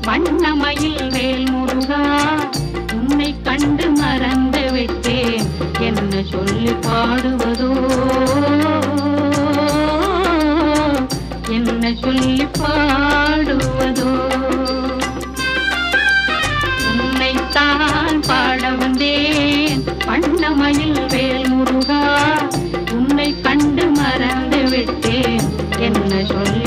வண்ணமயில் வேல் முருகா உன்னை கண்டு மறந்து விட்டேன் என்ன சொல்லி பாடுவதோ என்ன சொல்லி பாடுவதோ உன்னைத்தான் பாட வந்தேன் வண்ணமயில் வேல் முருகா உன்னை கண்டு மறந்து விட்டேன் என்ன சொல்லி